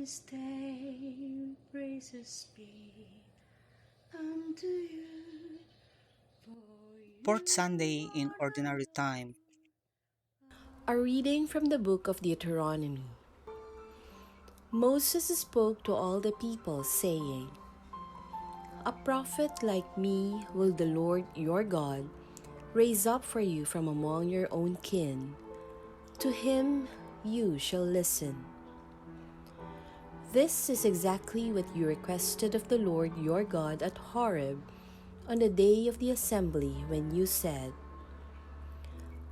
this day praises be unto you. For Fourth Sunday in Ordinary Time. A reading from the book of Deuteronomy. Moses spoke to all the people, saying, "A prophet like me will the Lord your God raise up for you from among your own kin. To him you shall listen. This is exactly what you requested of the Lord your God at Horeb on the day of the assembly, when you said,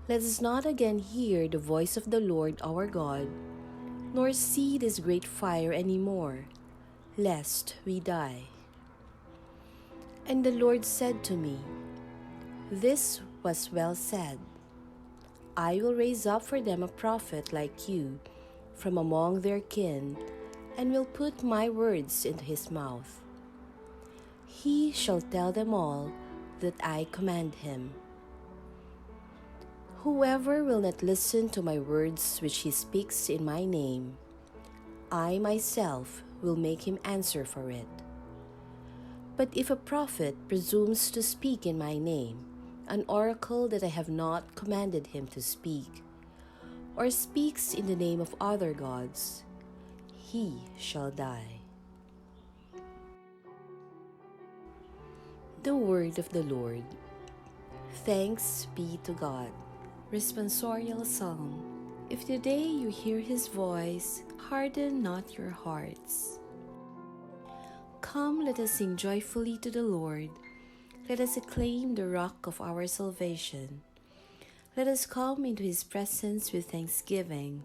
'Let us not again hear the voice of the Lord our God, nor see this great fire any more, lest we die.' And the Lord said to me, 'This was well said. I will raise up for them a prophet like you from among their kin, and will put my words into his mouth. He shall tell them all that I command him. Whoever will not listen to my words which he speaks in my name, I myself will make him answer for it. But if a prophet presumes to speak in my name, an oracle that I have not commanded him to speak, or speaks in the name of other gods, he shall die.'" The word of the Lord. Thanks be to God. Responsorial Psalm. If today you hear his voice, harden not your hearts. Come, let us sing joyfully to the Lord. Let us acclaim the rock of our salvation. Let us come into his presence with thanksgiving.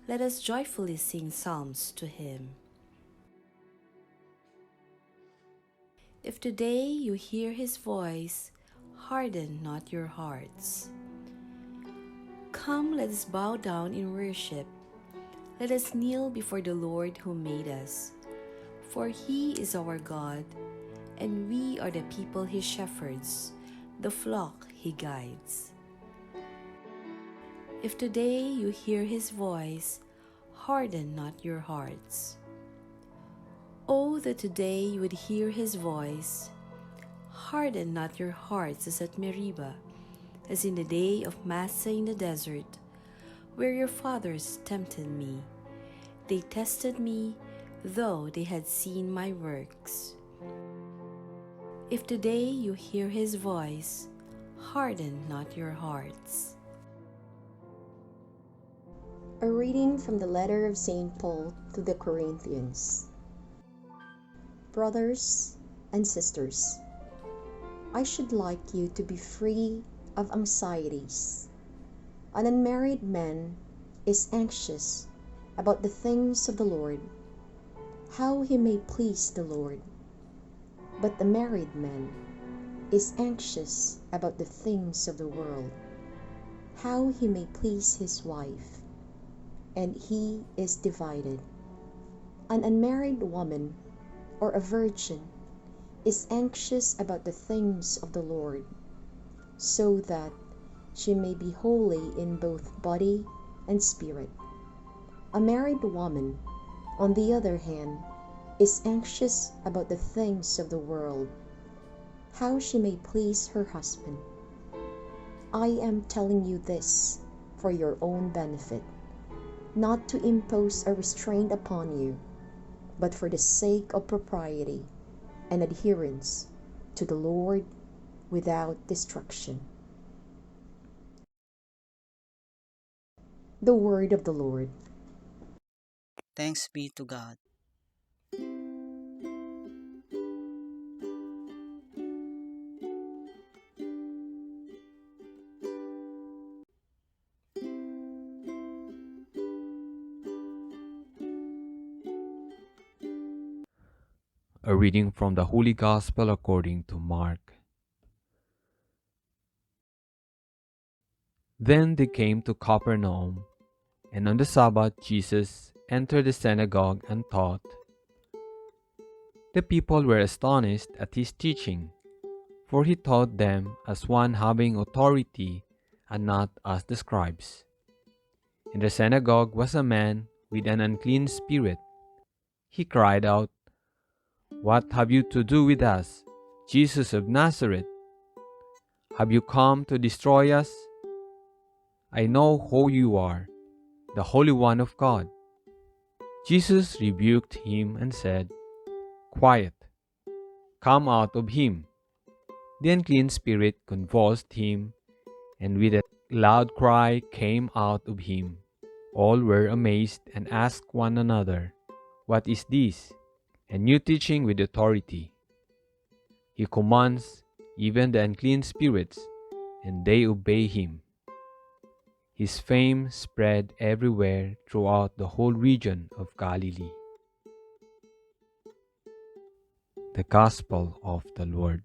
Let us joyfully sing psalms to him. If today you hear his voice, harden not your hearts. Come, let us bow down in worship. Let us kneel before the Lord who made us. For he is our God, and we are the people he shepherds, the flock he guides. If today you hear his voice, harden not your hearts. Oh, that today you would hear his voice. Harden not your hearts as at Meribah, as in the day of Massah in the desert, where your fathers tempted me. They tested me, though they had seen my works. If today you hear his voice, harden not your hearts. A reading from the letter of St. Paul to the Corinthians. Brothers and sisters, I should like you to be free of anxieties. An unmarried man is anxious about the things of the Lord, how he may please the Lord. But the married man is anxious about the things of the world, how he may please his wife, and he is divided. An unmarried woman or a virgin is anxious about the things of the Lord, so that she may be holy in both body and spirit. A married woman, on the other hand, is anxious about the things of the world, how she may please her husband. I am telling you this for your own benefit, not to impose a restraint upon you, but for the sake of propriety and adherence to the Lord without destruction. The word of the Lord. Thanks be to God. A reading from the Holy Gospel according to Mark. Then they came to Capernaum, and on the Sabbath Jesus entered the synagogue and taught. The people were astonished at his teaching, for he taught them as one having authority and not as the scribes. In the synagogue was a man with an unclean spirit. he cried out, "What have you to do with us, Jesus of Nazareth? Have you come to destroy us? I know who you are, the Holy One of God." Jesus rebuked him and said, "Quiet, come out of him." The unclean spirit convulsed him, and with a loud cry came out of him. All were amazed and asked one another, "What is this? A new teaching with authority. He commands even the unclean spirits, and they obey him." His fame spread everywhere throughout the whole region of Galilee. The Gospel of the Lord.